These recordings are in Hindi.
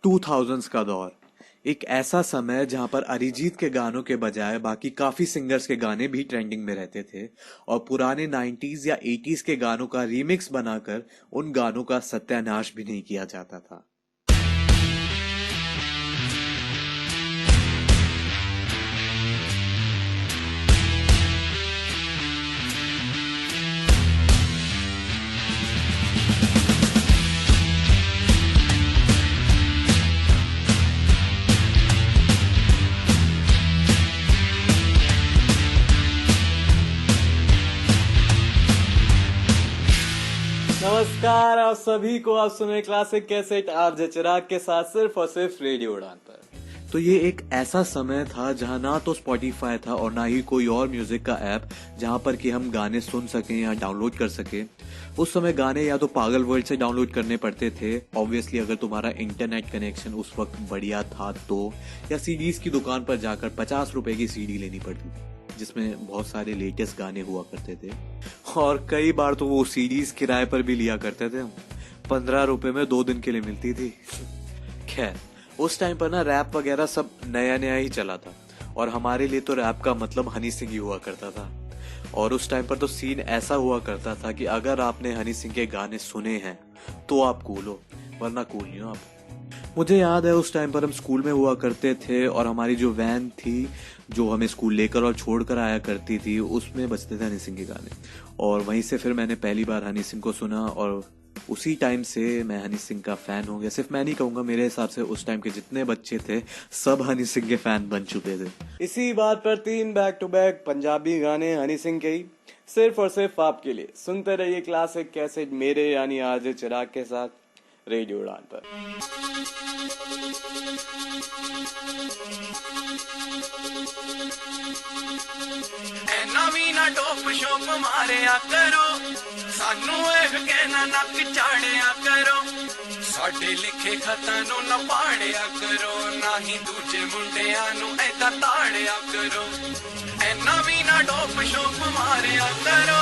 2000s का दौर, एक ऐसा समय जहां पर अरिजीत के गानों के बजाय बाकी काफी सिंगर्स के गाने भी ट्रेंडिंग में रहते थे और पुराने 90s या 80s के गानों का रीमिक्स बनाकर उन गानों का सत्यानाश भी नहीं किया जाता था। नमस्कार आप सभी को, आप सुन रहे क्लासिक कैसेट आरजे चिराग के साथ सिर्फ और सिर्फ रेडियो उड़ान पर। तो ये एक ऐसा समय था जहां ना तो स्पॉटिफाई था और ना ही कोई और म्यूजिक का ऐप जहां पर कि हम गाने सुन सकें या डाउनलोड कर सकें। उस समय गाने या तो पागल वर्ल्ड से डाउनलोड करने पड़ते थे, ऑब्वियसली अगर तुम्हारा इंटरनेट कनेक्शन उस वक्त बढ़िया था तो, या सीडीज की दुकान पर जाकर 50 रुपए की सीडी लेनी पड़ती थी जिसमें बहुत सारे लेटेस्ट गाने हुआ करते थे और कई बार तो वो सीडीज किराए पर भी लिया करते थे। 15 रुपए में 2 दिन के लिए मिलती थी। खैर उस टाइम पर ना रैप वगैरह सब नया नया ही चला था और हमारे लिए तो रैप का मतलब हनी सिंह ही हुआ करता था। और उस टाइम पर तो सीन ऐसा हुआ करता था कि अगर आपने हनी सिंह के गाने सुने हैं तो आप कूल हो, वरना कूल नहीं हो आप। मुझे याद है उस टाइम पर हम स्कूल में हुआ करते थे और हमारी जो वैन थी जो हमें स्कूल लेकर और छोड़कर आया करती थी उसमें बजते थे हनी सिंह के गाने और वहीं से फिर मैंने पहली बार हनी सिंह को सुना और उसी टाइम से मैं हनी सिंह का फैन हो गया। सिर्फ मैं नहीं कहूंगा, मेरे हिसाब से उस टाइम के जितने बच्चे थे सब हनी सिंह के फैन बन चुके थे। इसी बात पर 3 बैक टू बैक पंजाबी गाने हनी सिंह के ही सिर्फ और सिर्फ आपके लिए। सुनते रहिए क्लासिक कैसेट मेरे यानी आरजे चिराग के साथ रेडियो उड़ान पर। नवी ना टोप शोप मारिया करो, सानू एह कहना नक चाड़िया करो, साडे लिखे खतां नू ना पाड़िया करो, ना ही दूजे मुंडियां नू ऐदा ताड़िया करो। नवी ना टोप शोप मारिया करो।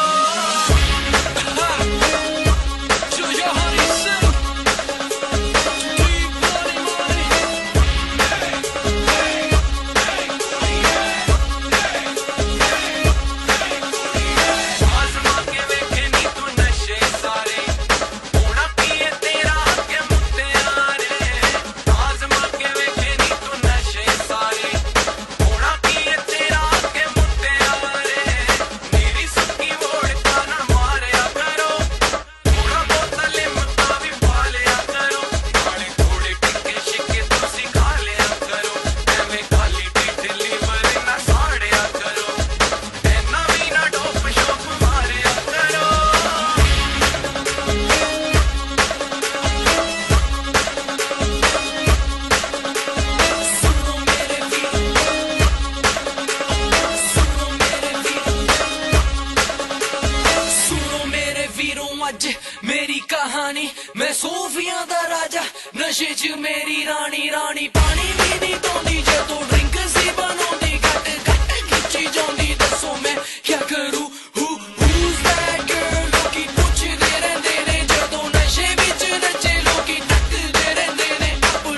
मेरी कहानी मैं सूफियां दा राजा, नशे च मेरी रानी, रानी पानी भी नहीं तोंदी जे तू ड्रिंक सी बनोंदी, घट घट खिंची जांदी, दसो मैं क्या करूं। who's that girl? लोकी पुछदे रहंदे ने जदों नशे विच नचे, लोकी तकदे रहंदे ने,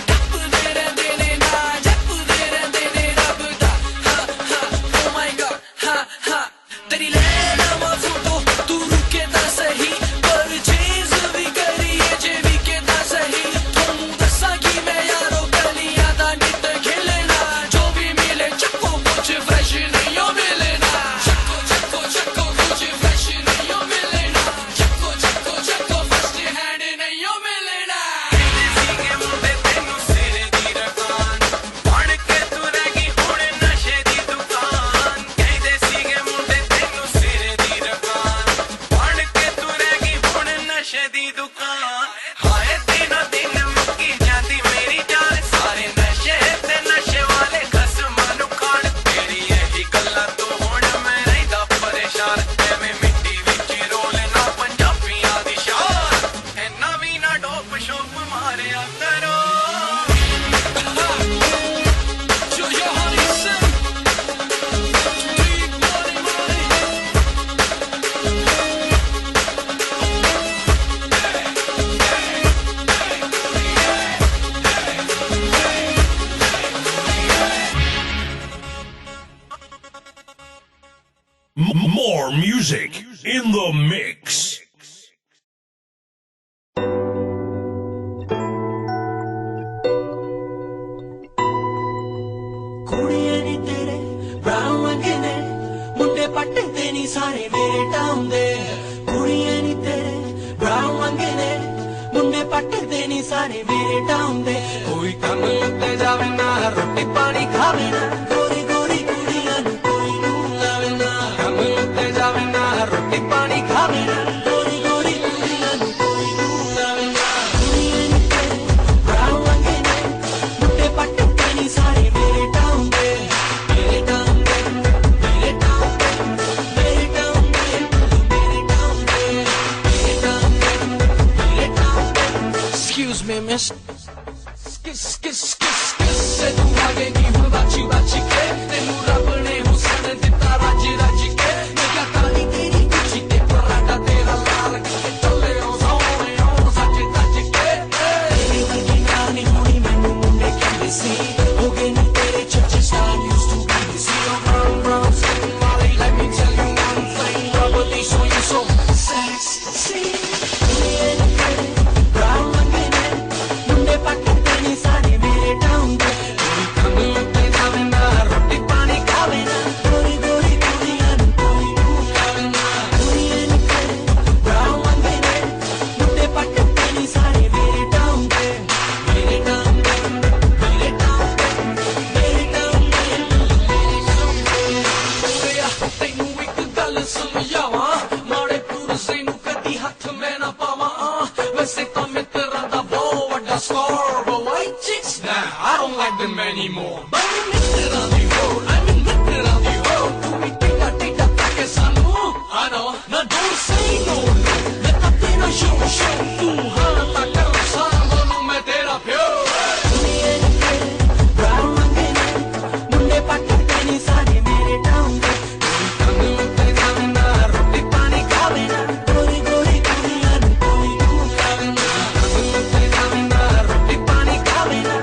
टपदे रहंदे ने, ना जपदे रहंदे ने रब दा। हा हा oh my god, हा हा तेरी ले लवा फोटो तू रुके दा सही, जो music in the mix. ਕੁੜੀਆਂ ਨੀ ਤੇਰੇ ਬਰਾਊਨ ਰੰਗੇ ਨੇ ਮੁੰਡੇ ਪੱਟੇ ਤੇ ਨੀ ਸਾਰੇ ਮੇਰੇ ਟਾਊਨ ਦੇ ਕੁੜੀਆਂ ਨੀ ਤੇਰੇ ਬਰਾਊਨ ਰੰਗੇ ਨੇ ਮੁੰਡੇ ਪੱਟੇ ਤੇ ਨੀ ਸਾਰੇ ਮੇਰੇ ਟਾਊਨ ਦੇ ਕੋਈ ਕੰਮ ਉੱਤੇ ਜਾਵੇ ਨਾ ਰੋਟੀ ਪਾਣੀ ਖਾਵੇ ਨਾ ਗੋਰੀ ਗੋਰੀ ਕੁੜੀਆਂ ਨੂੰ ਕੋਈ ਨੂੰ ਲਾਵੇ ਨਾ ਕੰਮ ਉੱਤੇ ਜਾਵੇ ਨਾ ਰੋਟੀ ਪਾਣੀ ਖਾਵੇ ਨਾ ਗੋਰੀ ਗੋਰੀ ਕੁੜੀਆਂ ਨੂੰ ਕੋਈ ਨੂੰ ਲਾਵੇ ਨਾ ਕੁੜੀਆਂ ਨੀ ਤੇਰੇ ਬਰਾਊਨ ਰੰਗੇ ਨੇ ਮੁੰਡੇ ਪੱਟੇ ਤੇ ਨੀ ਸਾਰੇ ਮੇਰੇ ਟਾਊਨ ਦੇ ਮੇਰੇ ਟਾਊਨ ਦੇ ਮੇਰੇ ਟਾਊਨ ਦੇ ਮੇਰੇ ਟਾਊਨ ਦੇ ਮੇਰੇ ਟਾਊਨ ਦੇ ਮੇਰੇ ਟਾਊਨ ਦੇ ਮੇਰੇ ਟਾਊਨ ਦੇ Excuse me, miss. Se tu आगे नहीं हूँ बाची बाची के तेनू रब ने हुसन दिता राज राज के मैं क्या काली तेरी कुची ते पराठा तेरा लाल के चले ओ सोने ओ सच सच के तेरी वर्गी नाल नहीं होनी मैनू मुंडे कहंदे सी हो गए नी तेरे चर्चे star used to be the see on brown brown skin Molly let me tell you one thing rubber these on you so sexy brown रंगे ने मुंडे पट्टे ते नी सारे मेरे town they I don't like them anymore. But I'm lifted on the road. I'm lifted on the road. Tu mi tika take sanu. I know. Now don't say no. Let the tera show. Tu hata kar sara manu main tera pyo. Duniya ni tere brown rangge ne munde patte te ni sare mere town de. Kanu utte jaave na roti pani khave na. Gori gori duniya nu koi nu khave na. Kanu utte jaave na roti pani khave na.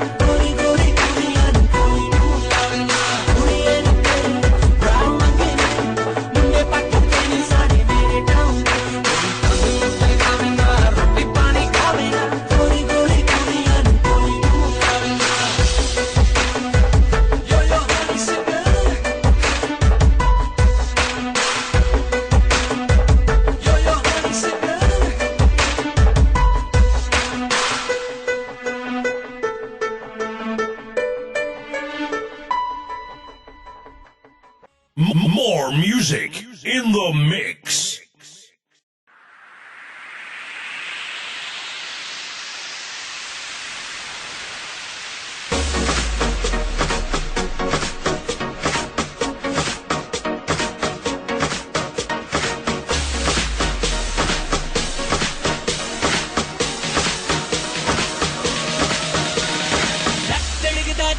More music in the mix.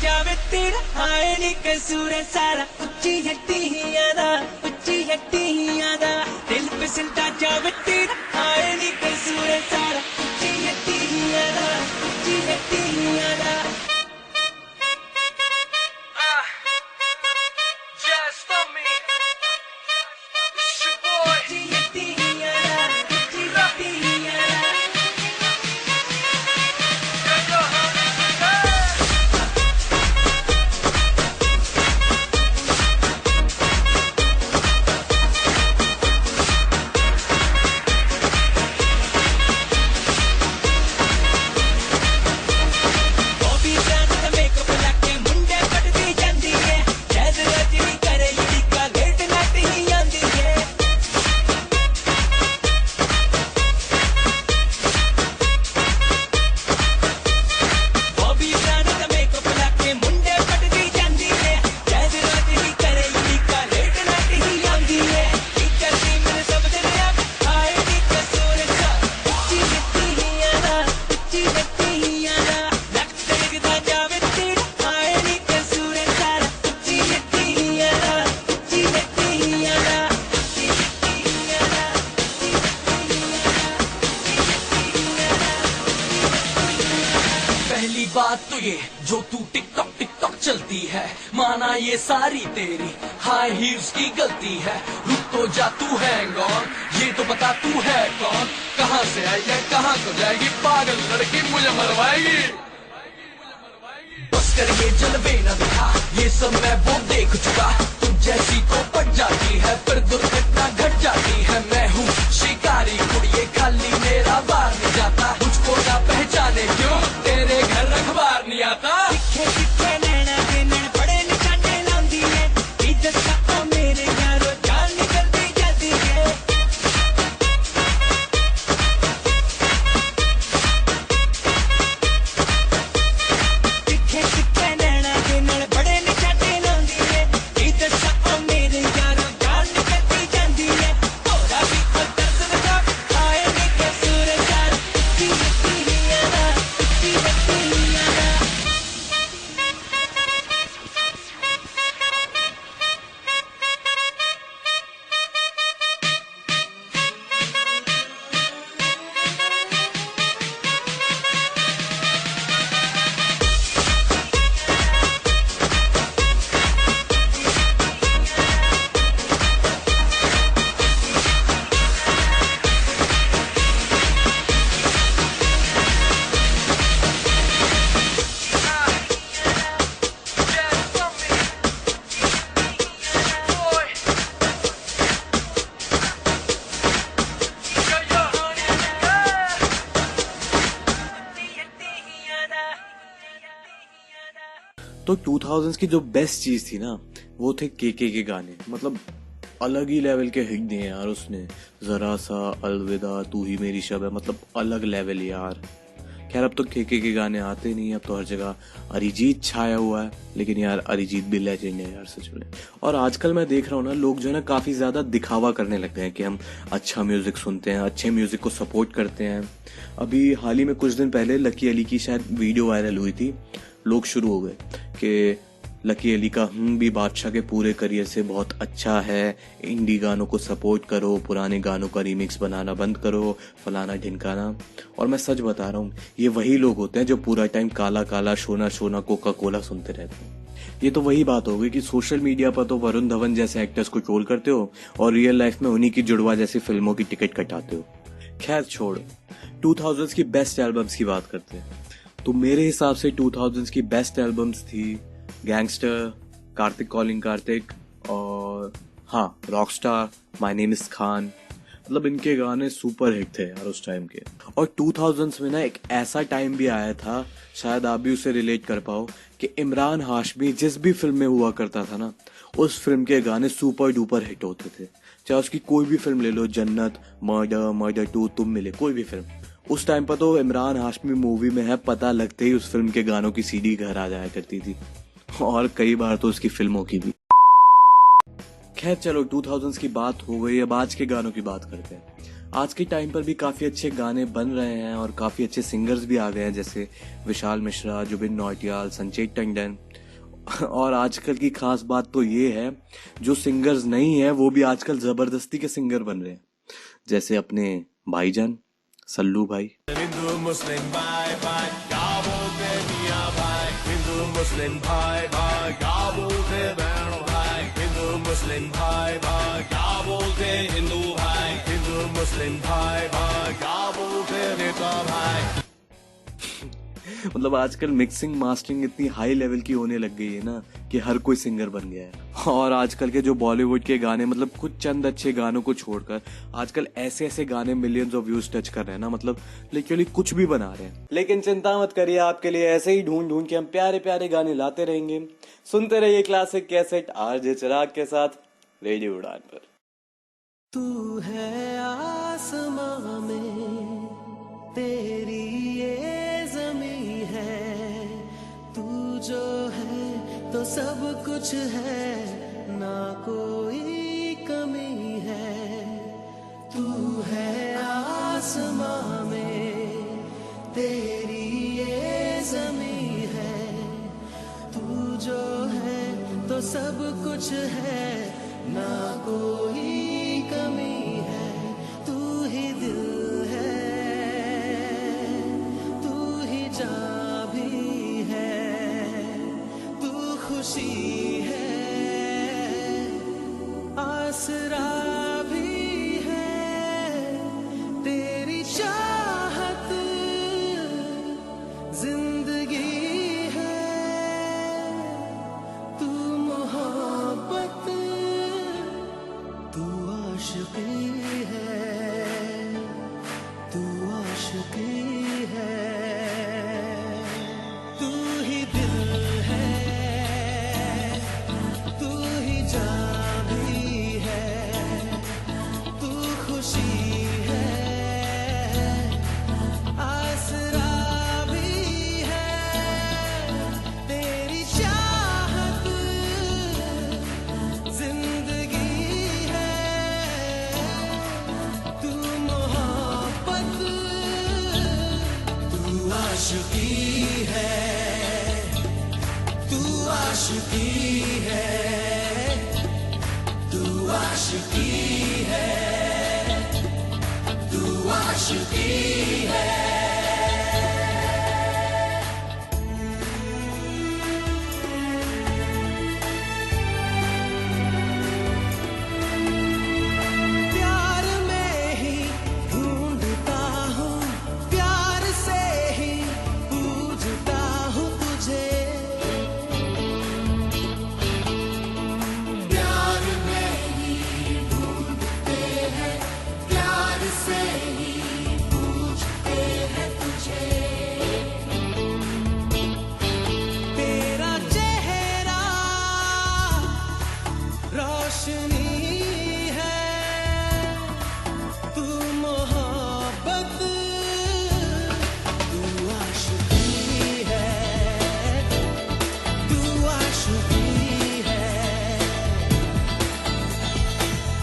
जावे तेरा आए नी कसूर सारा उच्ची हट्टी यादा दिल पे सिलता जावे तेरा आए नी कसूर सारा उच्ची हट्टी यादा just for me it's your boy उच्ची हट्टी यादा बात तो ये जो तू टिकटॉक चलती है माना ये सारी तेरी हाई हील्स की गलती है। तो जा तू हैंग ऑन, ये तो बता तू है कौन, कहाँ से आई है कहाँ को जाएगी, पागल लड़की मुझे मरवाएगी। बस कर ये जलवे न दिखा, ये सब मैं वो देख चुका, तुम जैसी को पट जाती है फिर दुर्घटना घट जाती है। मैं हूँ शिकारी कुड़िए, खाली मेरा बार नहीं जाता, मुझको ना पहचाने क्यों तेरे घर अखबार नहीं आता। तो 2000s की जो बेस्ट चीज थी ना वो थे के गाने। मतलब अलग ही लेवल के हिट दिए यार उसने, जरा सा, अलविदा, तू ही मेरी शब है, मतलब अलग लेवल यार। खैर अब तो के गाने आते नहीं, अब तो हर जगह अरिजीत छाया हुआ है, लेकिन यार अरिजीत भी लेजेंड है यार सच में। और आजकल मैं देख रहा हूँ ना लोग जो है ना काफी ज्यादा दिखावा करने लगते हैं कि हम अच्छा म्यूजिक सुनते हैं, अच्छे म्यूजिक को सपोर्ट करते हैं। अभी हाल ही में कुछ दिन पहले लकी अली की शायद वीडियो वायरल हुई थी, लोग शुरू हो गए कि लकी अली का भी बादशाह के पूरे करियर से बहुत अच्छा है, इंडी गानों को सपोर्ट करो, पुराने गानों का रीमिक्स बनाना बंद करो, फलाना ढिमकाना। और मैं सच बता रहा हूँ, ये वही लोग होते हैं जो पूरा टाइम काला काला, शोना शोना, कोका कोला सुनते रहते हैं। ये तो वही बात हो गई कि सोशल मीडिया पर तो वरुण धवन जैसे एक्टर्स को ट्रोल करते हो और रियल लाइफ में उन्हीं की जुड़वा जैसी फिल्मों की टिकट कटाते हो। खैर छोड़, 2000s की बेस्ट एल्बम्स की बात करते हैं। तो मेरे हिसाब से 2000s की बेस्ट एल्बम्स थी गैंगस्टर, कार्तिक कॉलिंग कार्तिक, और हाँ Rockstar, my name is Khan. मतलब इनके गाने सुपर हिट थे यार उस टाइम के। और 2000s में ना एक ऐसा टाइम भी आया था, शायद आप भी उसे रिलेट कर पाओ, कि इमरान हाशमी जिस भी फिल्म में हुआ करता था ना, उस फिल्म के गाने सुपर डुपर हिट होते थे। चाहे उसकी कोई भी फिल्म ले लो, जन्नत, मर्डर, मर्डर 2, तुम मिले, कोई भी फिल्म। उस टाइम पर तो इमरान हाशमी मूवी में है पता लगते ही उस फिल्म के गानों की सीडी घर आ जाया करती थी, और कई बार तो उसकी फिल्मों की भी। खैर चलो 2000s की बात हो गई, अब आज के गानों की बात करते हैं। आज के टाइम पर भी काफी अच्छे गाने बन रहे हैं और काफी अच्छे सिंगर्स भी आ गए हैं, जैसे विशाल मिश्रा, जुबिन नौटियाल, संजय टंडन। और आजकल की खास बात तो ये है, जो सिंगर्स नहीं है वो भी आजकल जबरदस्ती के सिंगर बन रहे हैं, जैसे अपने भाईजान सल्लू भाई। हिंदू मुस्लिम भाई भाई क्या बोलते मियां भाई, हिंदू मुस्लिम भाई भाई क्या बोलते बहन भाई, हिंदू मुस्लिम भाई भाई क्या बोलते हिंदू भाई, हिंदू मुस्लिम भाई भाई क्या बोलते नेता भाई। मतलब आजकल मिक्सिंग मास्टरिंग इतनी हाई लेवल की होने लग गई है ना कि हर कोई सिंगर बन गया है। और आजकल के जो बॉलीवुड के गाने, मतलब कुछ चंद अच्छे गानों को छोड़कर आजकल ऐसे ऐसे गाने मिलियंस ऑफ व्यूज टच कर रहे हैं ना, मतलब लिटरली कुछ भी बना रहे हैं। लेकिन चिंता मत करिए, आपके लिए ऐसे ही ढूंढ ढूंढ के हम प्यारे प्यारे गाने लाते रहेंगे। सुनते रहिए क्लासिक कैसेट आरजे चिराग के साथ रेडियो उड़ान पर। तू है आसमां में, तेरी ये ज़मीं है, तू जो है तो सब कुछ है, ना कोई कमी है। तू है आसमां में, तेरी ये ज़मीं है, तू जो है तो सब कुछ है, ना कोई कमी है। तू ही दिल है, तू ही जान भी है, तू खुशी है, आसरा आशिकी है, तू आशिकी है, तू आशिकी है। प्यार में ही ढूंढता हूँ, प्यार से ही पूजता हूँ तुझे। प्यार में ही ढूंढते हैं, प्यार से ही पूजते हैं तुझे। तेरा चेहरा रोशनी है, तू मोहब्बत, तू आशिकी है, तू आशिकी है।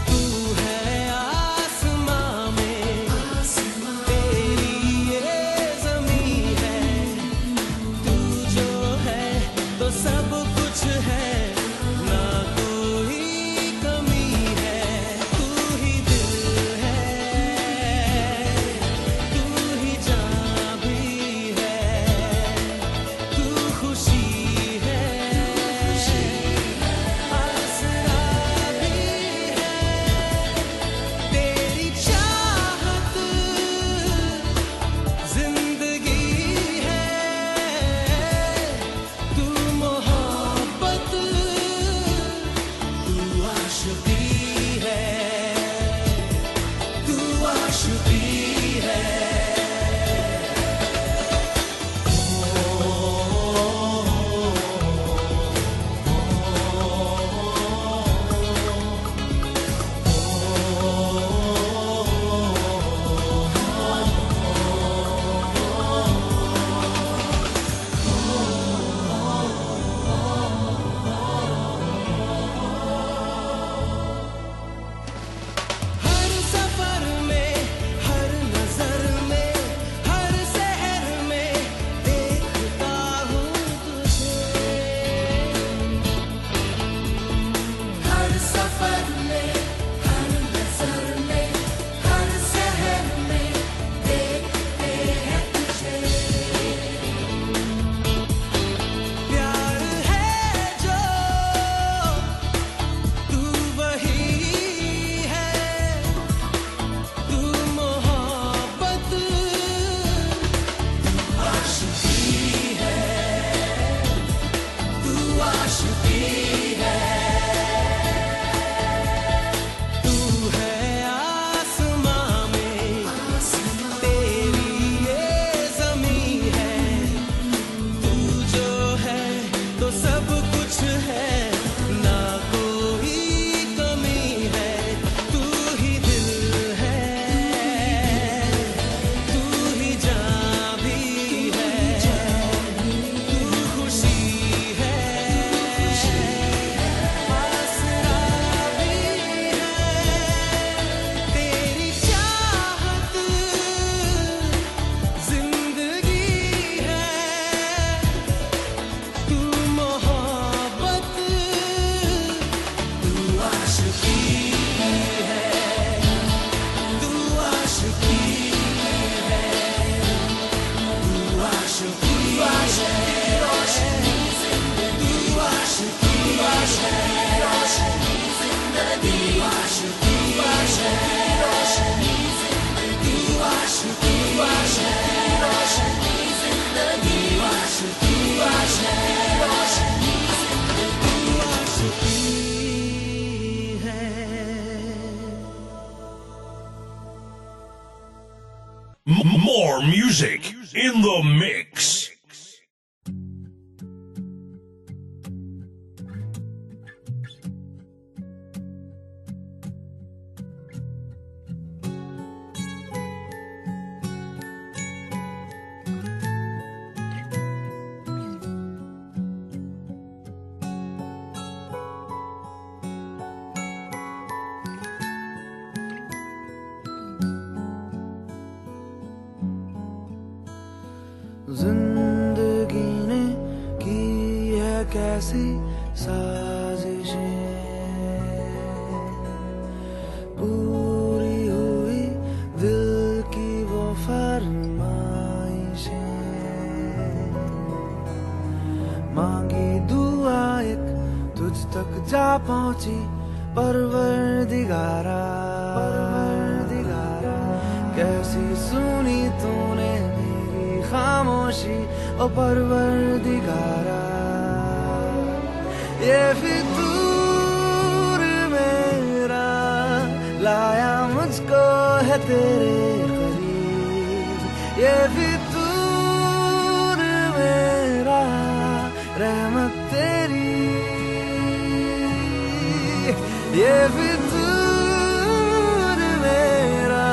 तू है आसमां में, तेरी ये ज़मीं है। तू जो है तो सब कुछ है, ना कोई कमी है। तू ही दिल है, तू ही जान भी है, तू खुशी है, आसरा भी है। तेरी चाहत जिंदगी है, तू मोहब्बत, तू आशिकी है, तू आशिकी है। हर सफर में, हर नजर में, हर शहर में देखता हूँ तुझे। हर सफर में, हर नजर में, हर शहर में देखते हैं तुझे। प्यार है जो तू वही है, तू मोहब्बत, तू आशिकी है, तू आशिकी है। तू है आसमां में, तेरी ये ज़मीं है। तू जो है तो सब कुछ है, ना कोई कमी है। तू ही दिल है, तू ही जान भी है, तू खुशी है, आसरा भी है। तेरी चाहत जिंदगी है, तू मोहब्बत, तू आशिकी है, तू आशिकी है, तू आशिकी है, तू आशिकी है, रोशनी जिंदगी, आशिकी है, रोशनी जिंदगी, आशिकी है, रोशनी जिंदगी, आशिकी है, रोशनी जिंदगी, आशिकी है। More music in the mix. कैसी साजिशें पूरी हुई दिल की वो फरमाइशें मांगी दुआ एक तुझ तक जा पहुंची परवरदिगारा कैसी सुनी तूने मेरी खामोशी ओ परवरदिगारा ये फितूर मेरा लाया मुझको है तेरे करीब ये फितूर मेरा रहमत तेरी ये फितूर मेरा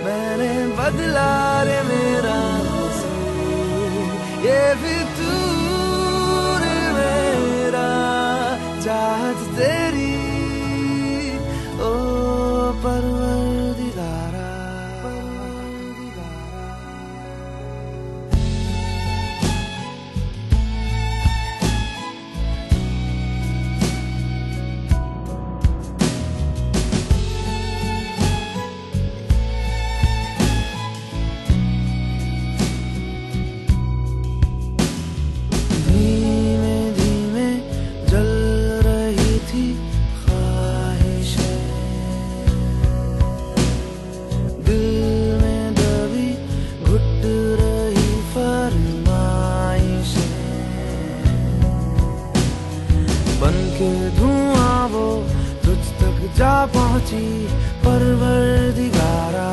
मैंने बदला रे मेरा नसीब ये फितूर मेरा चाहत तेरी ओ परवरदिगारा धीमे धीमे जल रही थी ख्वाहिशें दिल में दबी घुट रही फरमाइशें बनके धुआं वो तुझ तक जा पहुंची परवरदिगारा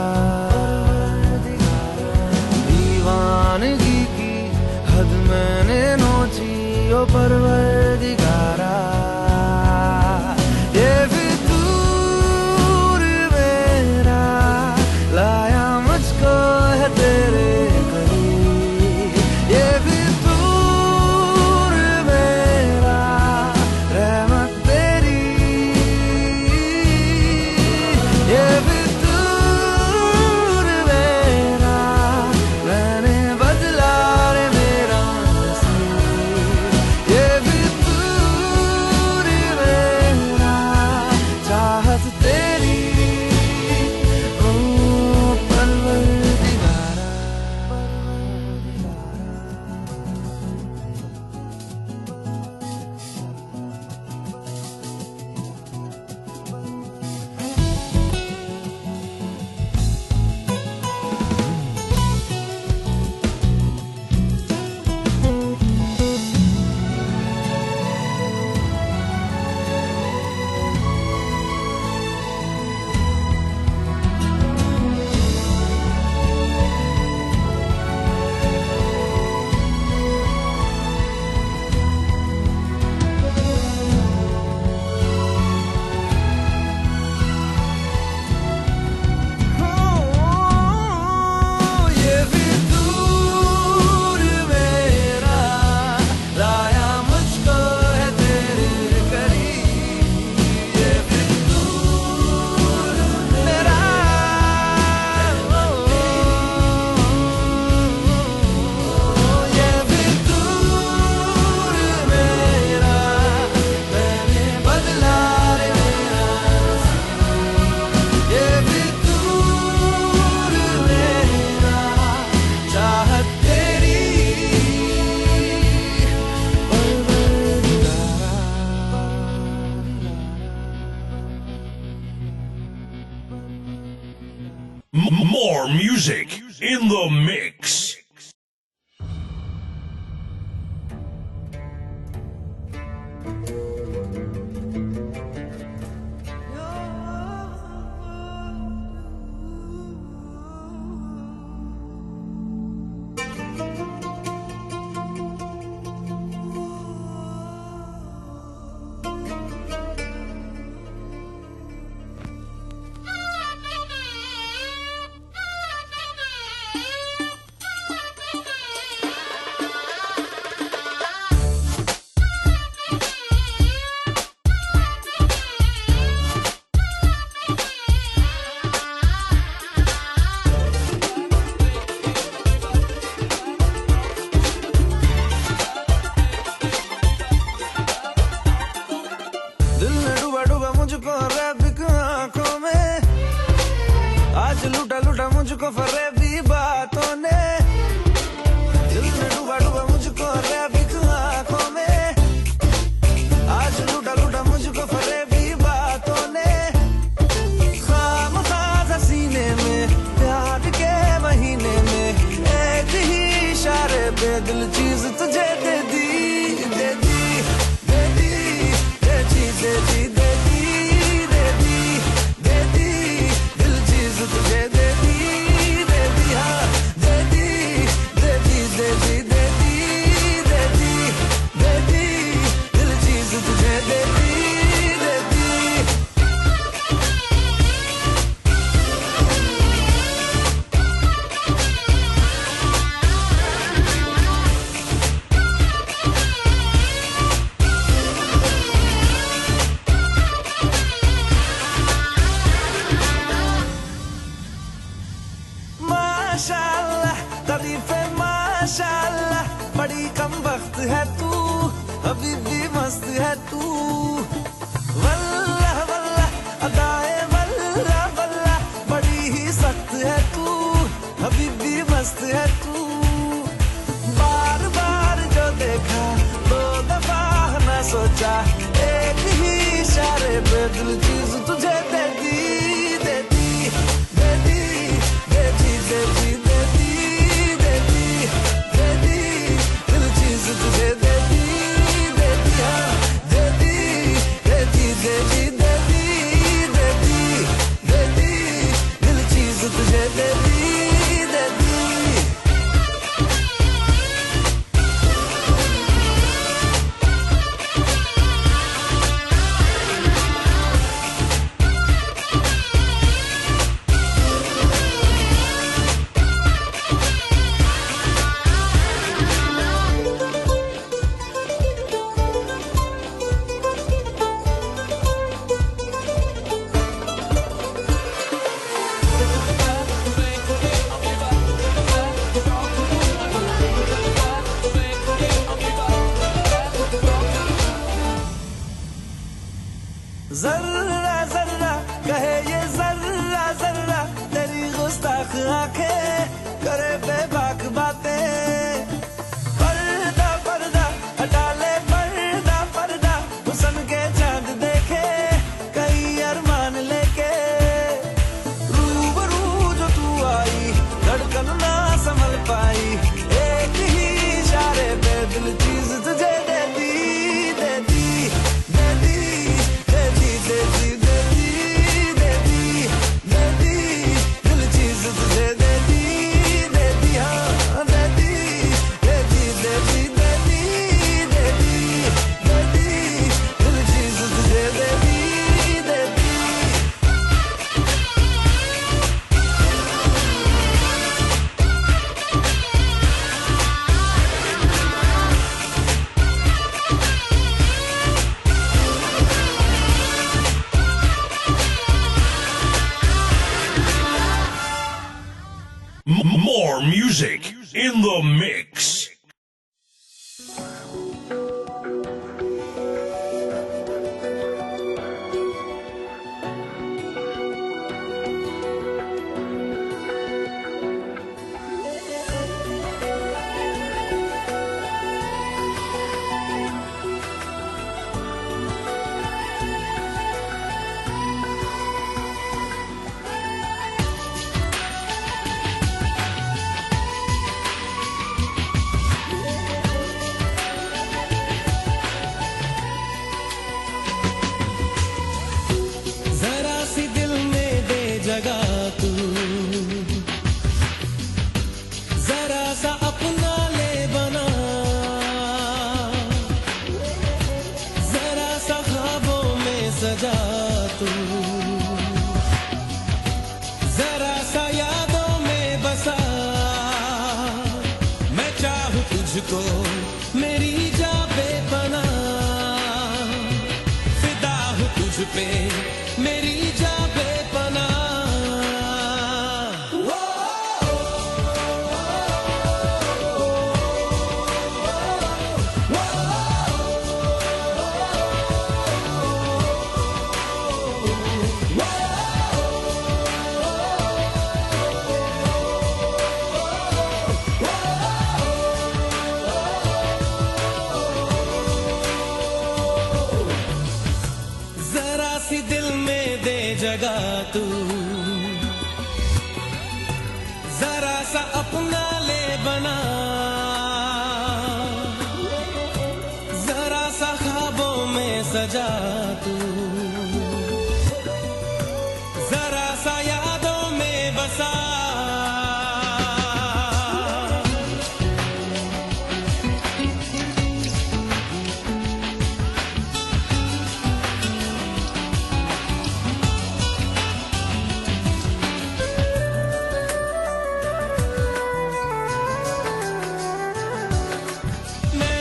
दीवानगी की हद मैंने नोची ओ परवरदिगारा ये फितूर मेरा लाया मुझको है तेरे करीब ये फितूर मेरा रहमत तेरी ये फितूर मेरा मैंने बदला रे मेरा नसीब ये फितूर मेरा चाहत तेरी ओ परवरदिगारा ये फितूर मेरा लाया मुझको है तेरे करीब ये फितूर मेरा ये फितूर मेरा मैंने बदला रे मेरा ये फितूर मेरा चाहत तेरी More music in the mix. लूटा मुझको फरेबी बातों ने, दिल में डूबा डूबा मुझको रैबिक आंखों में। आज लूटा लूटा मुझको फरेबी बातों ने, खामखा सीने में प्यार के महीने में एक ही इशारे पे दिल चीज तुझे दे दी, दे दी, दे दी, दे दी, दे दी, दे दी, दे दी, दे दी, दिल चीज तुझे दे दी, दे दी, हाँ दे दी, दे दी, दे दी, दे दी, दे दी, दे दी, दिल चीज तुझे दे दी, दे दी। माशाअल्लाह तारीफे माशाअल्लाह, बड़ी कम वक्त है तू, अभी भी मस्त है तू। वल्लाह वल्लाह अदाए वल्लाह वल्लाह, बड़ी ही सख्त है तू, अभी भी मस्त है तू। बार बार जो देखा 2 दफा न सोचा, एक ही इशारे पे दिल चीज तुझे दे दी, दे दी, दे दी, दे दी, दे दी, दे दी, दे दी, दे दी, दिल चीज तुझे दे दी, दे दी, हाँ दे दी, दे दी, दे दी, दे दी, दे दी, दे दी, दिल चीज तुझे दे दी, दे दी। जर्रा जर्रा कहे ये जर्रा जर्रा, तेरी गुस्ताख आंखें करे बेबाक बातें। पर्दा पर्दा हटा ले पर्दा पर्दा, हुस्न के चांद देखे कई अरमान लेके। रूबरू जो तू आई धड़कन ना संभल पाई, एक ही इशारे पे दिल चीज तुझे दे दी, दे दी, दे दी, दे दी, दे दी, दे दी, दे दी, दे दी, दिल चीज तुझे दे दी, दे दी, हाँ दे दी, दे दी, दे दी, दे दी, दे दी, दे दी, दिल चीज तुझे दे दी, दे दी। More music in the mix. जरा सी दिल में दे जगह तू, जरा सा अपना ले बना, जरा सा ख्वाबों में सजा तू, जरा सा यादों में बसा। मैं चाहूं तुझको मेरी जा बेपना, फिदा हूं तुझ पे मेरी जा बेपना। जाएगा तू। जरा सा अपना ले बना, जरा सा ख्वाबों में सजा तू, जरा सा यादों में बसा। मैं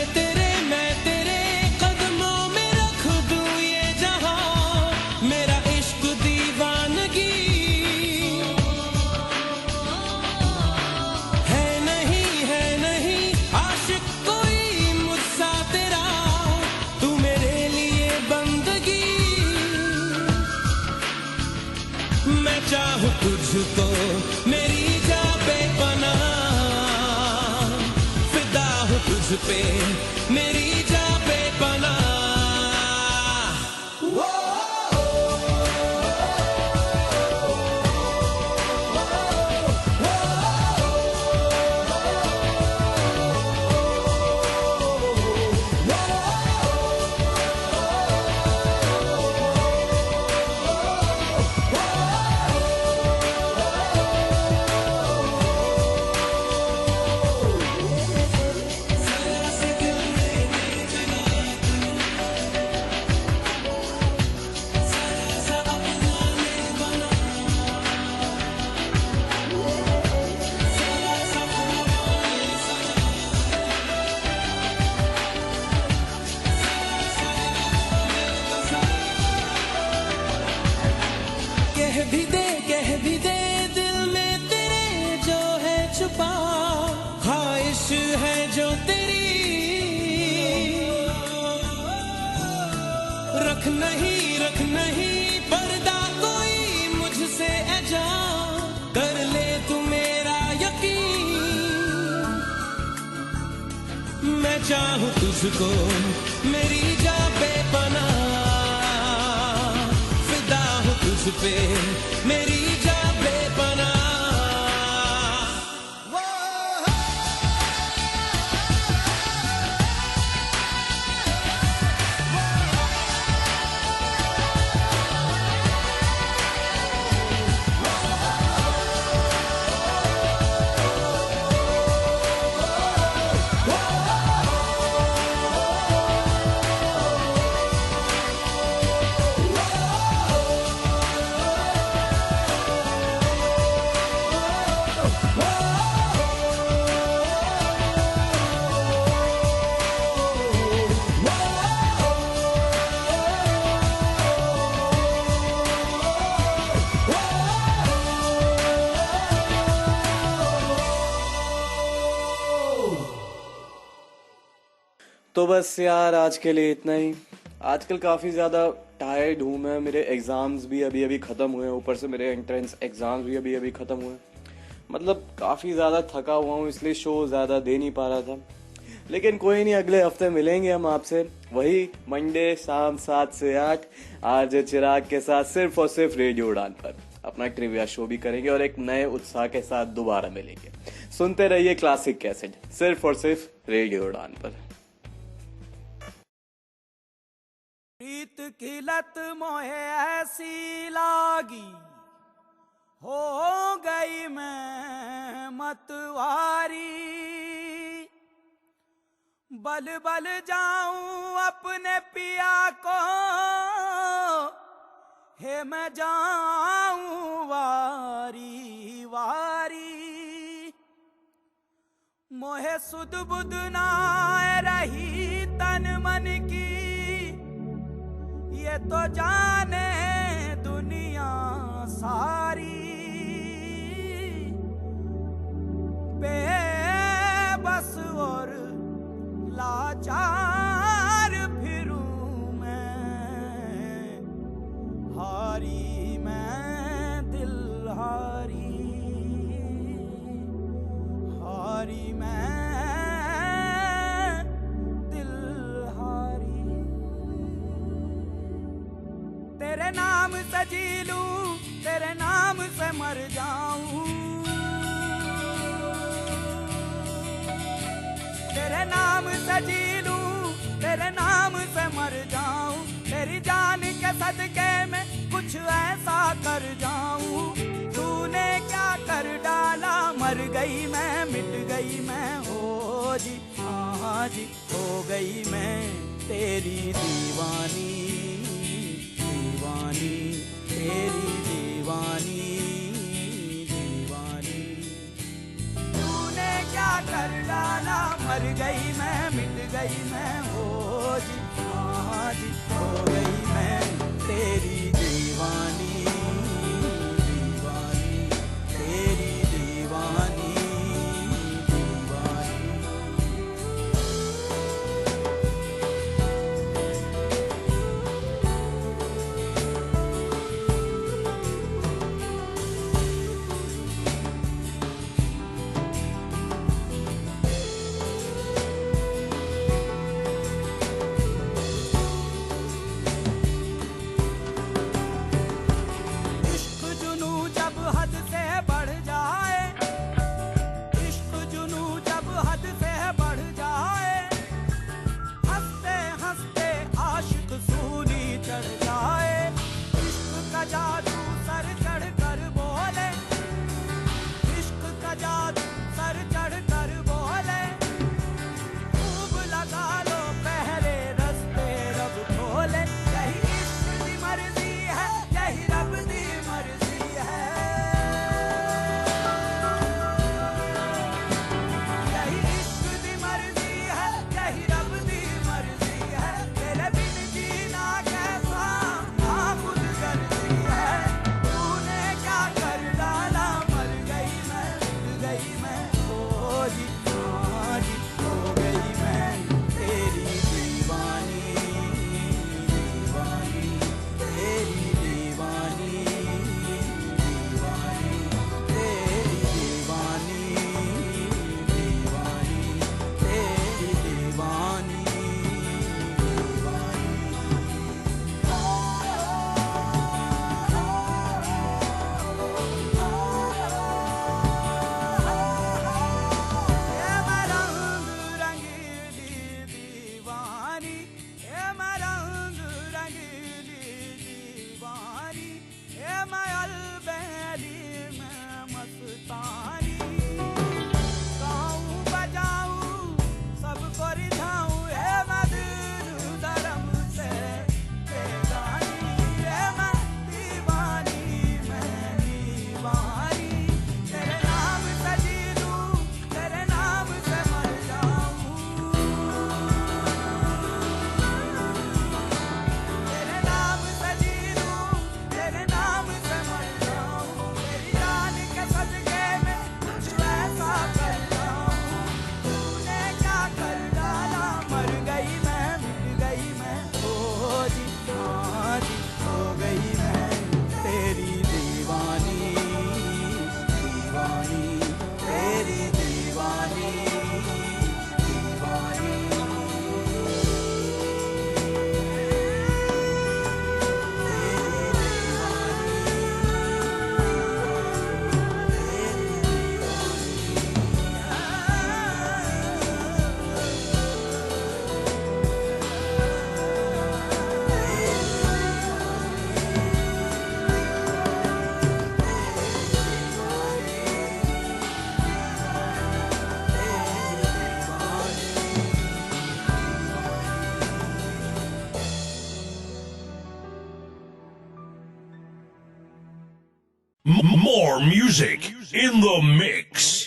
तेरे कदमों में रख दूं ये जहां, मेरा इश्क दीवानगी है नहीं आशिक कोई मुझसा तेरा, तू मेरे लिए बंदगी। मैं चाहूं तुझको मेरी जा बेपनाह, फिदा हूं तुझ पे मेरी जा बेपनाह। कह भी दे दिल में तेरे जो है छुपा, ख्वाहिश है जो तेरी, रख नहीं पर्दा कोई मुझसे ऐजा, कर ले तू मेरा यकीन। मैं चाहूं तुझको मेरी जा बेपनाह, फिदा हूं तुझ पे मेरी जा बेपनाह। तो बस यार आज के लिए इतना ही। आजकल काफ़ी ज़्यादा टायर्ड हूँ मैं, मेरे एग्ज़ाम्स भी अभी अभी ख़त्म हुए हैं, ऊपर से मेरे एंट्रेंस एग्ज़ाम्स भी अभी अभी ख़त्म हुए, मतलब काफ़ी ज़्यादा थका हुआ हूँ, इसलिए शो ज़्यादा दे नहीं पा रहा था। लेकिन कोई नहीं, अगले हफ्ते मिलेंगे हम आपसे वही मंडे शाम 7 से 8 आरजे चिराग के साथ, सिर्फ और सिर्फ रेडियो उड़ान पर। अपना ट्रिविया शो भी करेंगे और एक नए उत्साह के साथ दोबारा मिलेंगे। सुनते रहिए क्लासिक कैसेट, सिर्फ और सिर्फ रेडियो उड़ान पर। प्रीत की लत मोहे ऐसी लागी, हो गई मैं मतवारी, बल बल जाऊं अपने पिया को, हे मैं जाऊं वारी वारी। मोहे सुध बुध ना रही तन मन की, ये तो जाने दुनिया सारी। बेबस और लाचार फिरूं मैं, हारी मैं दिल हारी, हारी मैं दिल हारी। तेरे नाम सजी लूं तेरे नाम से मर जाऊं, तेरे नाम से जी लूं, तेरे नाम से मर जाऊं, तेरी जान के सदके में कुछ ऐसा कर जाऊं। तूने क्या कर डाला, मर गई मैं, मिट गई मैं, हो जी हाँ जी, हो गई मैं तेरी दीवानी, दीवानी तेरी दीवानी, दीवानी। तूने क्या कर डाला, मर गई मैं, मिट गई मैं, हो जी हाँ जी, हो गई मैं तेरी दीवानी, दीवानी तेरी दीवानी, दीवानी। इश्क जुनू जब हद से बढ़ जाए, इश्क जुनू जब हद से बढ़ जाए, हंसते हंसते आशिक सूली चढ़ जाए। इश्क का जादू सर चढ़ कर बोले, इश्क का जादू सर चढ़ कर बोले, खूब लगा लो पहरे रस्ते रब खोले। यही इश्क दी मर्जी है, यही रब दी मर्जी है, यही इश्क दी मर्जी है, यही रब दी मर्जी है। तेरे बिन जीना कैसा हाँ खुद गर्जी है। तूने क्या कर डाला, मर गई मैं, मिट गई मैं, हो जी हाँ जी, हो गई मैं तेरी दीवानी, दीवानी तेरी दीवानी, दीवानी तेरी दीवानी, दीवानी तेरी दीवानी, ये मैं रंग रंगीली दीवानी, ये मैं रंग रंगीली दीवानी, ये मैं अलबेली में मस्तानी। गाऊं बजाऊं सबको रिझाऊं, ये मैं दिल धर्म से बेगानी, ये मैं दीवानी, मैं दीवानी। तेरे नाम से जी लूं, तेरे नाम से मर जाऊं, तेरे नाम से जी लूं, तेरे नाम से मर जाऊं, तेरी जान के सदके में कुछ ऐसा कर जाऊं। तूने क्या कर डाला, मर गई मैं, मिट गई मैं, हो जी हाँ जी, हो गई मैं तेरी दीवानी, दीवानी तेरी दीवानी, दीवानी। More music in the mix.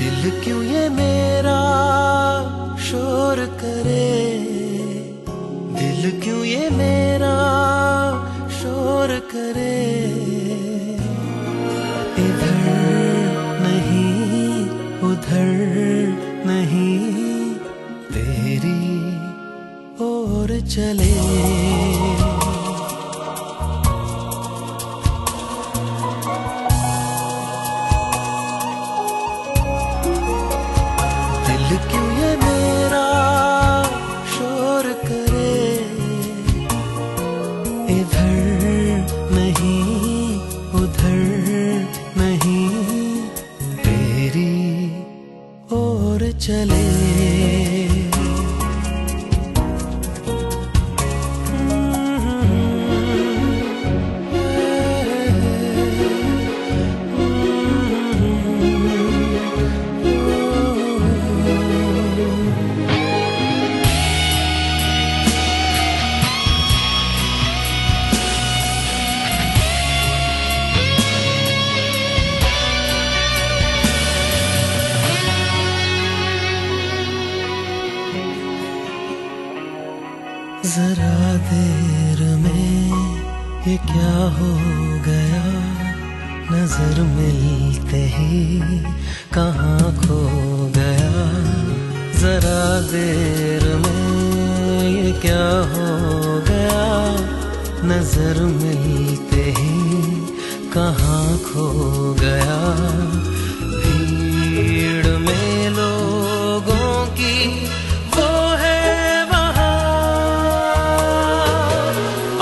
दिल क्यों ये मेरा शोर करे, दिल क्यों ये मेरा शोर करे। इधर नहीं उधर नहीं तेरी ओर चले। दिल क्यों ये मेरा शोर करे, इधर नहीं उधर नहीं तेरी ओर चले। जरा देर में ये क्या हो गया, नजर मिलते ही कहाँ खो गया। जरा देर में ये क्या हो गया, नजर मिलते ही कहाँ खो गया। भीड़ में लोगों की वो है वहाँ,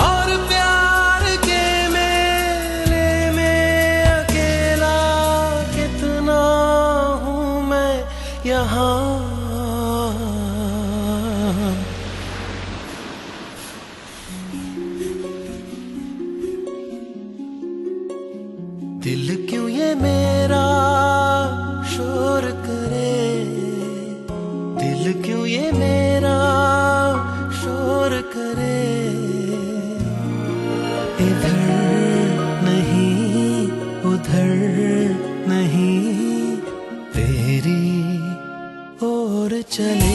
और प्यार के मेले में अकेला कितना हूँ मैं यहाँ। दिल क्यों ये मेरा शोर करे, दिल क्यों ये मेरा शोर करे। इधर नहीं उधर नहीं तेरी ओर चले।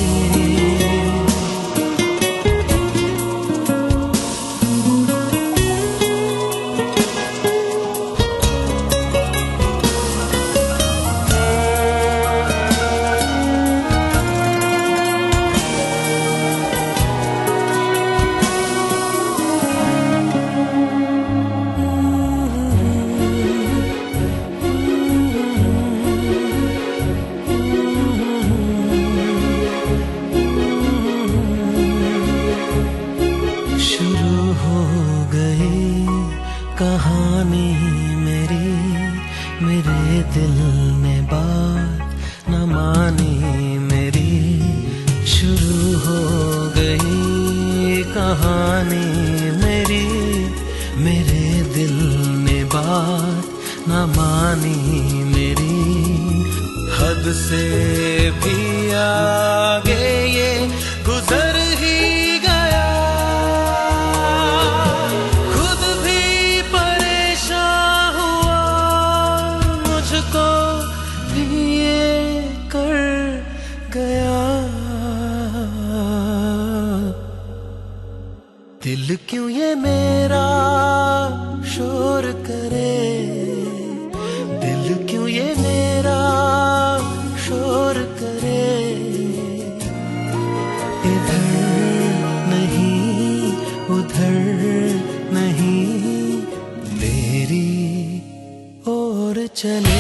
शुरू हो गई कहानी मेरी, मेरे दिल ने बात न मानी मेरी। शुरू हो गई कहानी मेरी, मेरे दिल ने बात न मानी मेरी। हद से भी आगे ये गुजर ही गया, खुद भी परेशान हुआ, मुझको भी ये कर गया। दिल क्यों ये मेरा शोर करे, दिल क्यों ये मेरा शोर करे। इधर नहीं उधर नहीं तेरी ओर चले।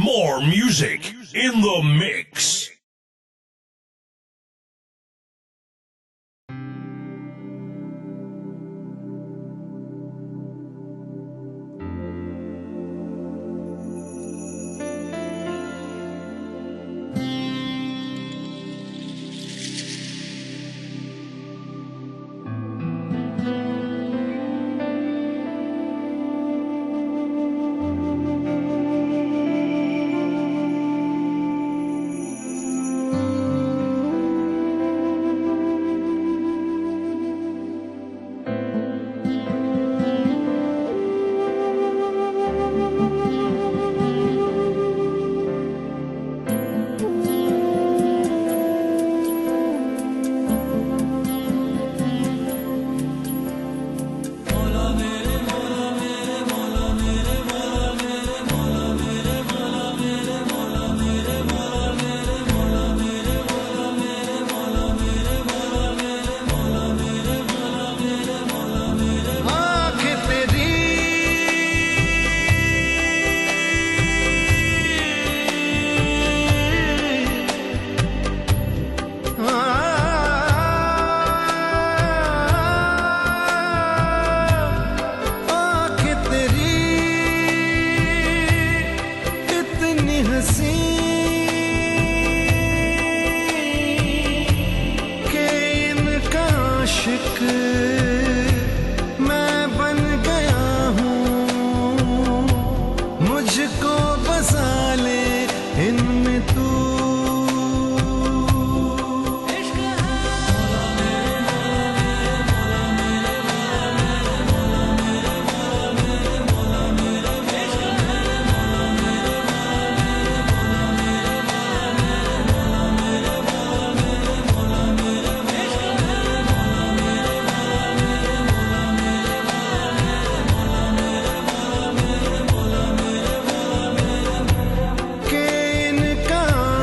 More music in the mix.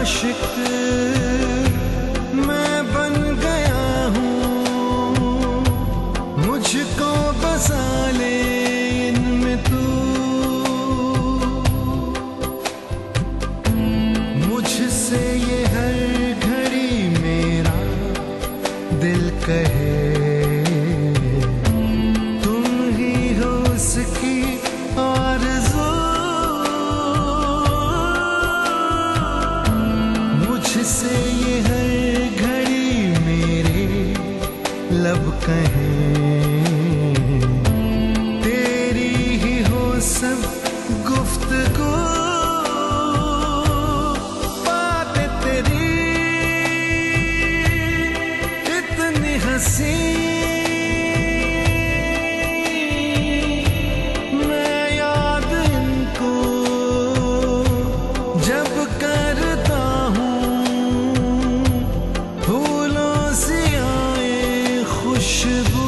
आशिक मैं बन गया हूँ, मुझको बसा ले इनमें तू। मुझसे ये हर घड़ी मेरा दिल कहे, तुम ही हो उसकी आरज़ू। मुझसे ये हर घड़ी मेरे लब कहें, तेरी ही हो सब गुफ्तगू। बातें तेरी इतनी हंसी, मैं याद इनको जब करता हूँ, फूलों सी आए खुशबू।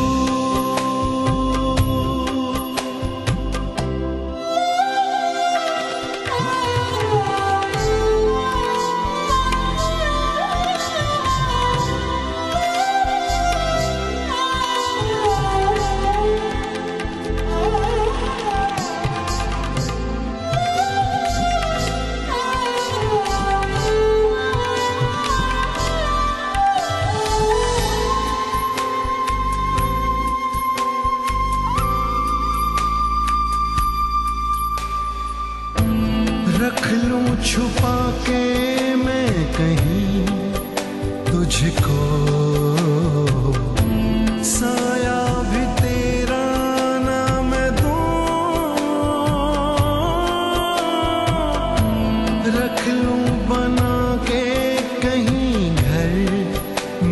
रख लूं छुपा के मैं कहीं तुझको, साया भी तेरा ना मैं दूं। रख लूं बना के कहीं घर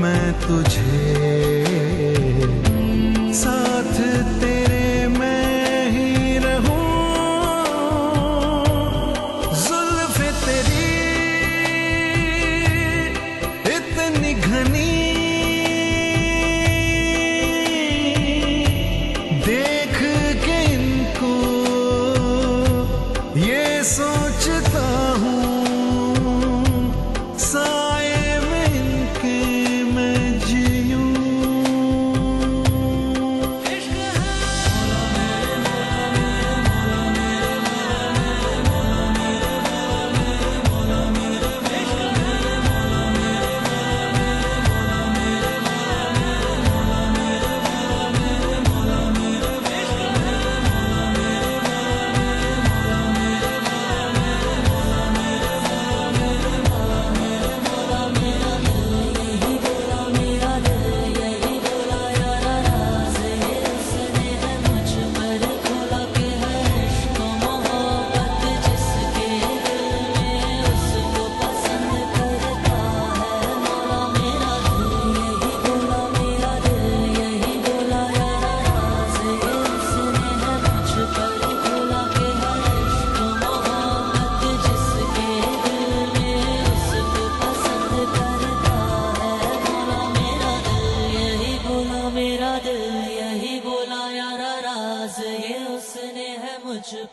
मैं तुझे, साथ तेरे मैं ही रहूं। जुल्फ़े तेरी इतनी घनी, देख के इनको ये सोचता हूँ, साए में इनके मैं जीऊं।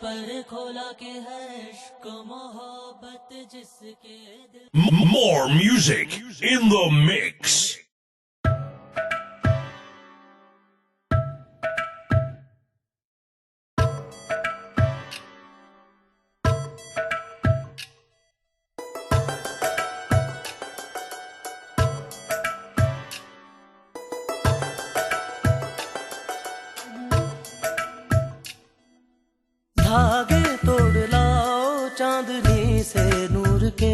पर खोला के है इश्क मोहब्बत जिसके दिल। More music in the mix. धागे तोड़ लाओ चांदनी से नूर के,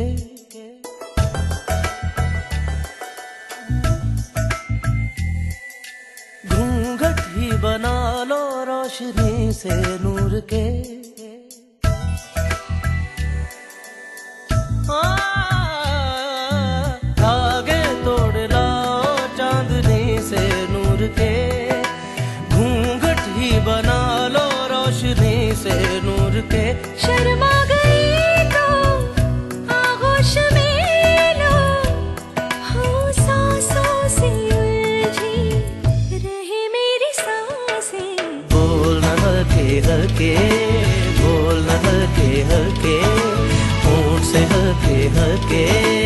घूंघट ही बना लो रोशनी से नूर के। धागे तोड़ लाओ चांदनी से नूर के, घूंघट ही बना लो रोशनी से नूर के। शर्मा गई तो आगोश में लो, हो सांसों से उलझी रहे मेरी सांसें। बोल न हल्के हल्के, बोल न हल्के हल्के, होंठ से हल्के हल्के।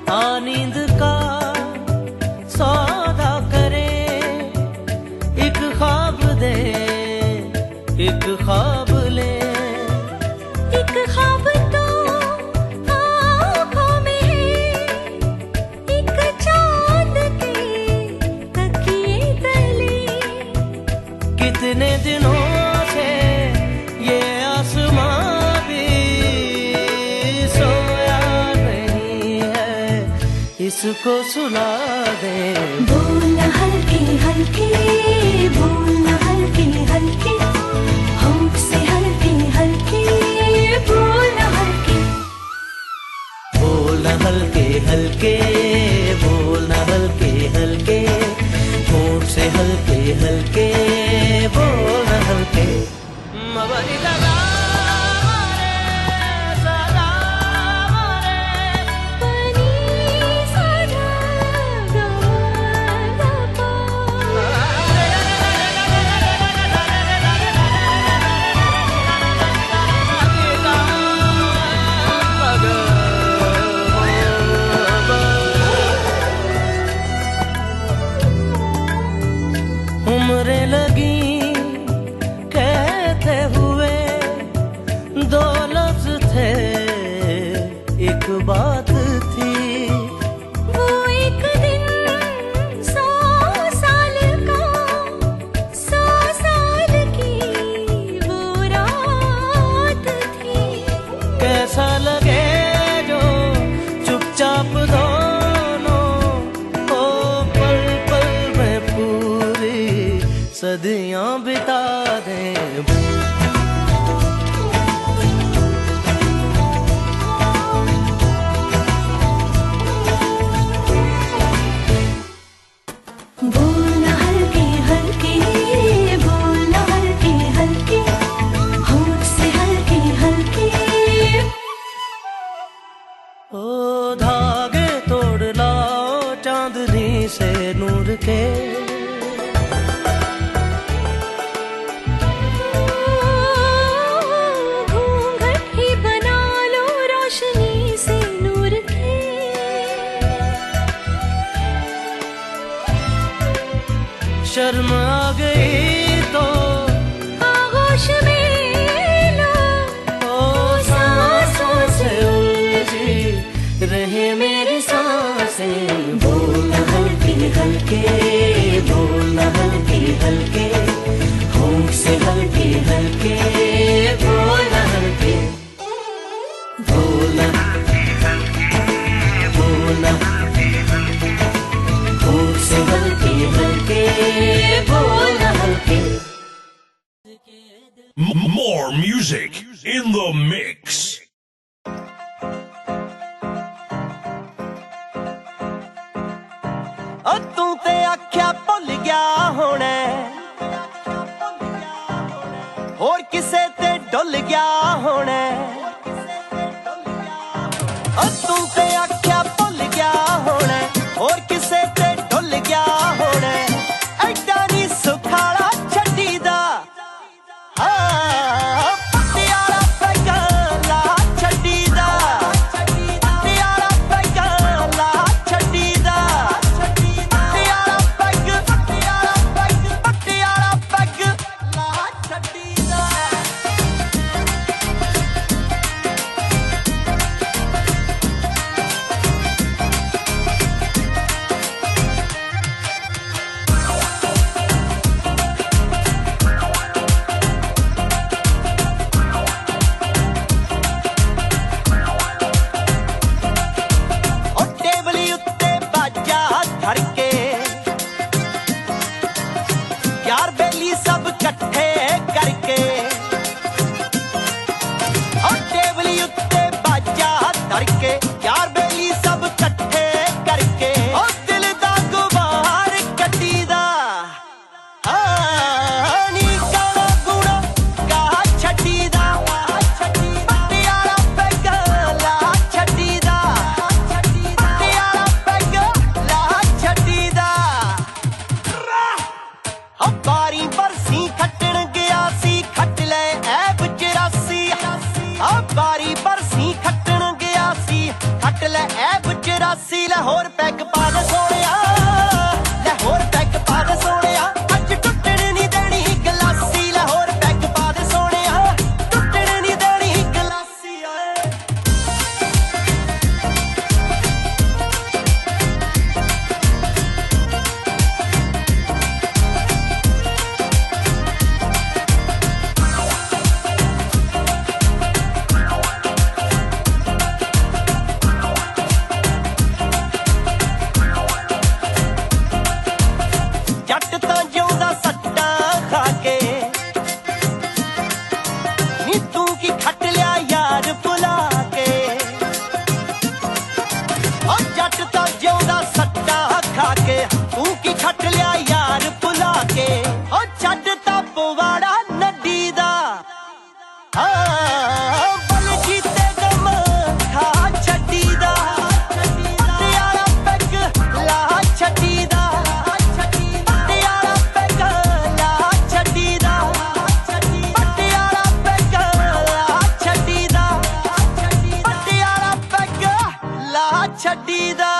आ नींद का सौदा करे, एक ख्वाब दे एक ख्वाब ले। एक ख्वाब तो आँखों में है, एक चाँद के तकिए तले। कितने दिनों से ये आसमां भी सोया नहीं है, इसको सुला दे। बोलना हल्के हल्के, बोलना हल्के हल्के, होंठ से हल्के हल्के, बोलना हल्के। बोलना हल्के हल्के, बोलना हल्के हल्के, होंठ से हल्के हल्के, बोलना हल्के। मबरी लगा पनी साधा गवा गपा। उम्रें लगी कहते हुए, दो लफ्ज थे एक बात थी। वो एक दिन 100 साल का, 100 साल की वो रात थी। कैसा लगे जो चुपचाप दोनों ओ पल पल में पूरी सदियां बिता दें। बोलना हल्के हल्के, बोलना हल्के हल्के, होंठ से हल्के हल्के। ओ धागे तोड़ लाओ चांदनी से नूर के, घूंघट ही बना लो रोशनी से नूर के। शर्म आ गई तो आगोश में लो, ओ सांसों से उलझी रहे मेरी सांसें। बोलना हल्के हल्के, बोलना हल्के हल्के, होंठ से हल्के हल्के, बोलना हल्के। बोलना बोलना होंठ से हल्के हल्के, बोलना हल्के। More music in the mix. ओ तू ते आख्या भुल गया होने, होर किसे ते डुल गया होने। ओ तू ते आख्या भुल गया होने, होर किसे ते डुल गया होने। ऐडा नी सुखाला छड्डी दा, पटियाला पैगला छड्डी दा, पटियाला पैगला छड्डी दा, लाहौर पैक पा दे सोनिया, लाहौर पैक पा दे सोनिया, अज टुटण नहीं देनी गलासी, लाहौर पैक पा दे सोनिया, टुटण नहीं देनी गलासी आए। जट तां जिउंदा सट्टा खा के, नी तू की खट लिया यार भुला के, ओ जट तां जिउंदा सट्टा खा के, तू की खट लिया यार भुला के, ओ छड्ड तां पवाड़ा नड्डी दा, बल जीते गम खा छड्डी दा, पटियाला पैग ला छड्डी दा, पटियाला पैग ला छड्डी दा, पटियाला पैग ला छड्डी दा, पटियाला पैग ला छड्डी दा।